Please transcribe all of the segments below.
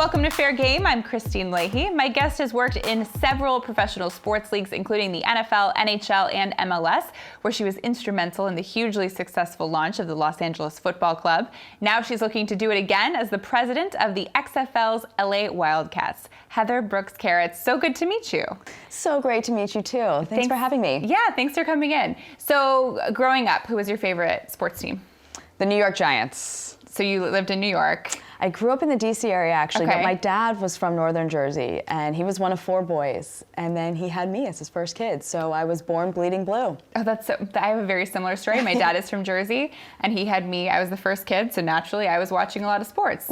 Welcome to Fair Game. I'm Kristine Leahy. My guest has worked in several professional sports leagues, including the NFL, NHL, and MLS, where she was instrumental in the hugely successful launch of the Los Angeles Football Club. Now she's looking to do it again as the president of the XFL'S LA Wildcats. Heather Brooks Karatz, so good to meet you. So great to meet you too. Thanks for having me. Yeah, thanks for coming in. So growing up, who was your favorite sports team? The New York Giants. So you lived in New York. I grew up in the DC area actually, Okay. but my dad was from Northern Jersey and he was one of 4 boys. And then he had me as his first kid. So I was born bleeding blue. Oh, I have a very similar story. My dad is from Jersey and he had me. I was the first kid, so naturally I was watching a lot of sports.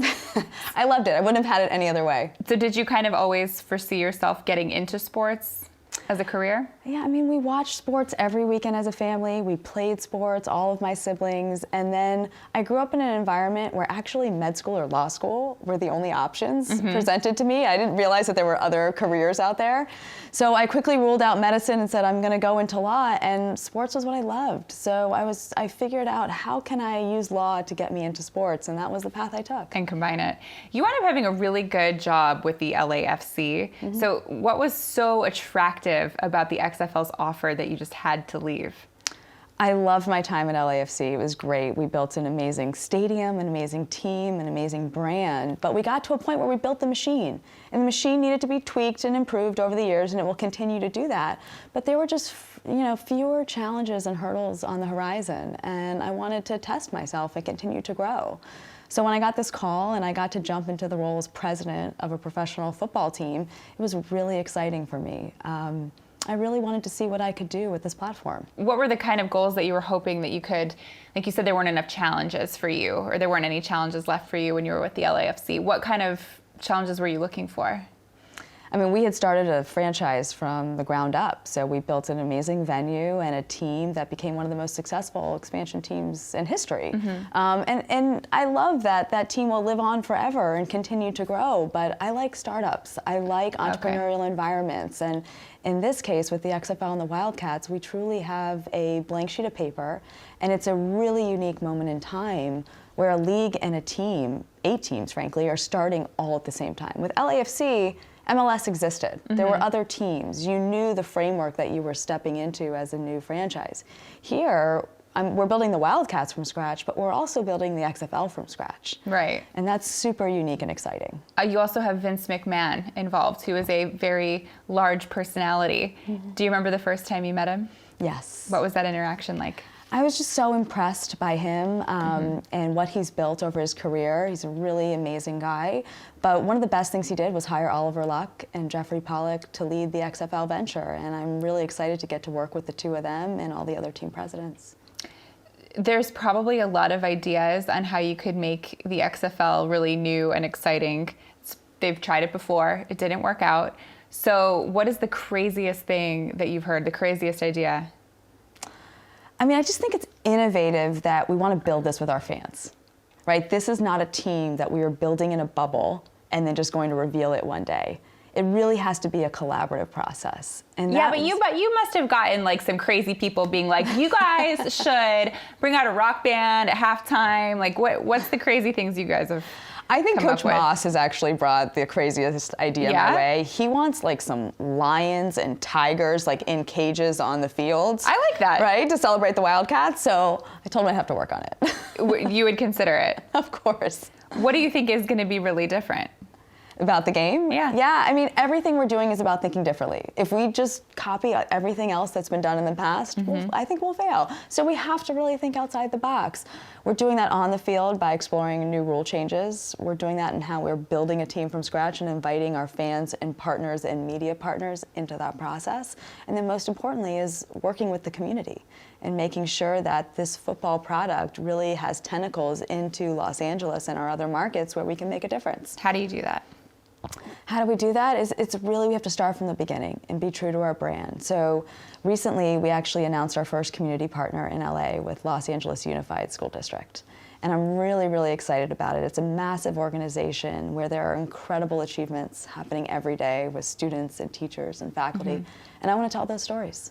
I loved it. I wouldn't have had it any other way. So did you kind of always foresee yourself getting into sports as a career? Yeah, I mean, we watched sports every weekend as a family. We played sports, all of my siblings. And then I grew up in an environment where actually med school or law school were the only options presented to me. I didn't realize that there were other careers out there. So I quickly ruled out medicine and said, I'm going to go into law. And sports was what I loved. So I figured out, how can I use law to get me into sports? And that was the path I took. And combine it. You wound up having a really good job with the LAFC. So what was so attractive about the XFL's offer that you just had to leave? I loved my time at LAFC. It was great. We built an amazing stadium, an amazing team, an amazing brand. But we got to a point where we built the machine. And the machine needed to be tweaked and improved over the years, and it will continue to do that. But there were just fewer challenges and hurdles on the horizon. And I wanted to test myself and continue to grow. So when I got this call and I got to jump into the role as president of a professional football team, it was really exciting for me. I really wanted to see what I could do with this platform. What were the kind of goals that you were hoping that you could, like you said, there weren't enough challenges for you, or there weren't any challenges left for you when you were with the LAFC. What kind of challenges were you looking for? I mean, we had started a franchise from the ground up. So we built an amazing venue and a team that became one of the most successful expansion teams in history. And I love that that team will live on forever and continue to grow. But I like startups. I like entrepreneurial environments. And in this case, with the XFL and the Wildcats, we truly have a blank sheet of paper. And it's a really unique moment in time where a league and a team, 8 teams, frankly, are starting all at the same time. With LAFC, MLS existed. There were other teams. You knew the framework that you were stepping into as a new franchise. Here, we're building the Wildcats from scratch, but we're also building the XFL from scratch. Right. And that's super unique and exciting. You also have Vince McMahon involved, who is a very large personality. Do you remember the first time you met him? Yes. What was that interaction like? I was just so impressed by him and what he's built over his career. He's a really amazing guy. But one of the best things he did was hire Oliver Luck and Jeffrey Pollock to lead the XFL venture. And I'm really excited to get to work with the 2 of them and all the other team presidents. There's probably a lot of ideas on how you could make the XFL really new and exciting. They've tried it before. It didn't work out. So what is the craziest thing that you've heard, the craziest idea? I mean, I just think it's innovative that we want to build this with our fans, right? This is not a team that we are building in a bubble and then just going to reveal it one day. It really has to be a collaborative process. And yeah, but you must have gotten like some crazy people being like, you guys should bring out a rock band at halftime. Like, what's the crazy things you guys have? I think Coach Moss has actually brought the craziest idea my way. He wants like some lions and tigers like in cages on the fields. I like that. Right, to celebrate the Wildcats. So I told him I'd have to work on it. You would consider it? Of course. What do you think is going to be really different? About the game? Yeah. Yeah, I mean, everything we're doing is about thinking differently. If we just copy everything else that's been done in the past, I think we'll fail. So we have to really think outside the box. We're doing that on the field by exploring new rule changes. We're doing that in how we're building a team from scratch and inviting our fans and partners and media partners into that process. And then most importantly is working with the community and making sure that this football product really has tentacles into Los Angeles and our other markets where we can make a difference. How do you do that? How do we do that? It's really, we have to start from the beginning and be true to our brand. So recently, we actually announced our first community partner in LA with Los Angeles Unified School District. And I'm really, really excited about it. It's a massive organization where there are incredible achievements happening every day with students and teachers and faculty. And I want to tell those stories.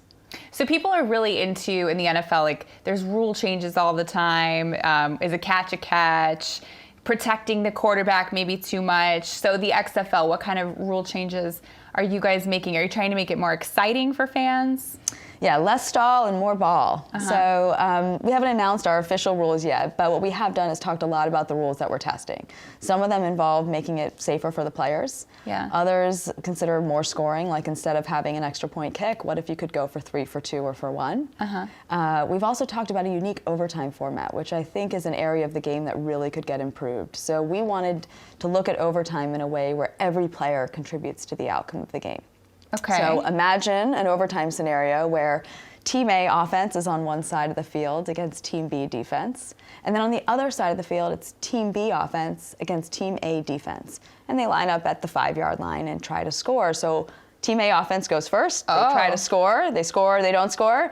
So people are really into, in the NFL, like there's rule changes all the time. Is a catch? protecting the quarterback maybe too much. So the XFL, what kind of rule changes are you guys making? Are you trying to make it more exciting for fans? Yeah, less stall and more ball. So we haven't announced our official rules yet, but what we have done is talked a lot about the rules that we're testing. Some of them involve making it safer for the players. Yeah. Others consider more scoring, like instead of having an extra point kick, what if you could go for 3 for 2 or for 1? We've also talked about a unique overtime format, which I think is an area of the game that really could get improved. So we wanted to look at overtime in a way where every player contributes to the outcome of the game. Okay. So imagine an overtime scenario where Team A offense is on one side of the field against Team B defense. And then on the other side of the field, it's Team B offense against Team A defense. And they line up at the 5-yard line and try to score. So Team A offense goes first. They try to score. They score. They don't score.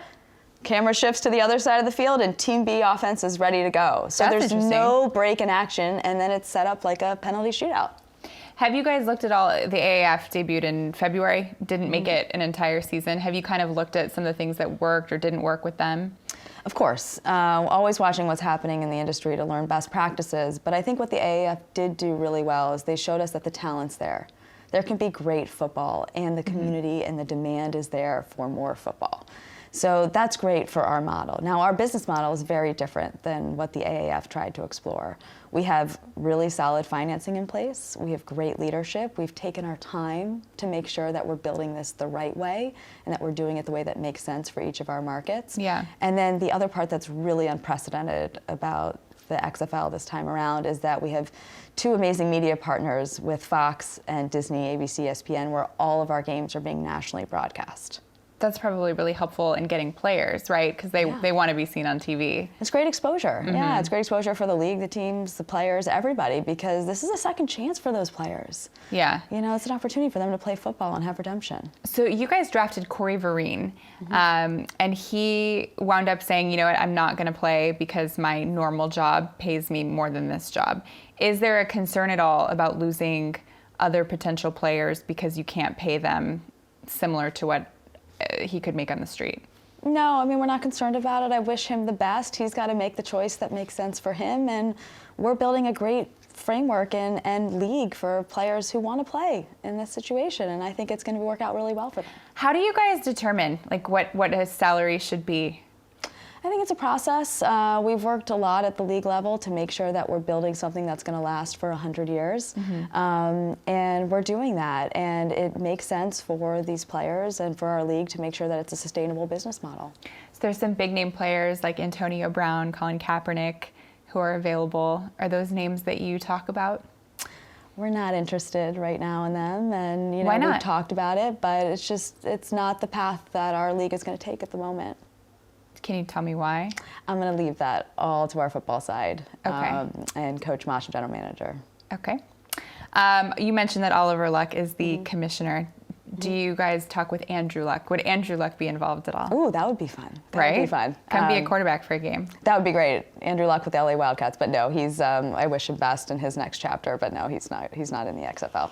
Camera shifts to the other side of the field, and Team B offense is ready to go. So there's no break in action, and then it's set up like a penalty shootout. Have you guys looked at all, the AAF debuted in February, didn't make it an entire season. Have you kind of looked at some of the things that worked or didn't work with them? Of course, always watching what's happening in the industry to learn best practices. But I think what the AAF did do really well is they showed us that the talent's there. There can be great football, and the community and the demand is there for more football. So that's great for our model. Now, our business model is very different than what the AAF tried to explore. We have really solid financing in place. We have great leadership. We've taken our time to make sure that we're building this the right way and that we're doing it the way that makes sense for each of our markets. Yeah. And then the other part that's really unprecedented about the XFL this time around is that we have 2 amazing media partners with Fox and Disney, ABC, ESPN, where all of our games are being nationally broadcast. That's probably really helpful in getting players, right? Because they want to be seen on TV. It's great exposure. Yeah, it's great exposure for the league, the teams, the players, everybody, because this is a second chance for those players. Yeah. You know, it's an opportunity for them to play football and have redemption. So you guys drafted Corey Vereen, and he wound up saying, you know what, I'm not going to play because my normal job pays me more than this job. Is there a concern at all about losing other potential players because you can't pay them similar to what he could make on the street? No, I mean, we're not concerned about it. I wish him the best. He's got to make the choice that makes sense for him, and we're building a great framework and league for players who want to play in this situation, and I think it's going to work out really well for them. How do you guys determine like what his salary should be? I think it's a process. We've worked a lot at the league level to make sure that we're building something that's going to last for 100 years. And we're doing that. And it makes sense for these players and for our league to make sure that it's a sustainable business model. So there's some big name players like Antonio Brown, Colin Kaepernick, who are available. Are those names that you talk about? We're not interested right now in them. And you know, Why not? we've talked about it, but it's not the path that our league is going to take at the moment. Can you tell me why? I'm going to leave that all to our football side. Okay. And Coach Mosh, general manager. Okay. You mentioned that Oliver Luck is the commissioner. Do you guys talk with Andrew Luck? Would Andrew Luck be involved at all? Ooh, that would be fun. That would be fun. Come be a quarterback for a game. That would be great. Andrew Luck with the LA Wildcats, but no, he's. I wish him best in his next chapter, but no, he's not. He's not in the XFL.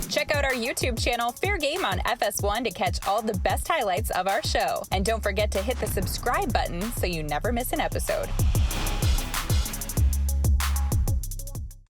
Check out our YouTube channel, FairGame on FS1 to catch all the best highlights of our show. And don't forget to hit the subscribe button so you never miss an episode.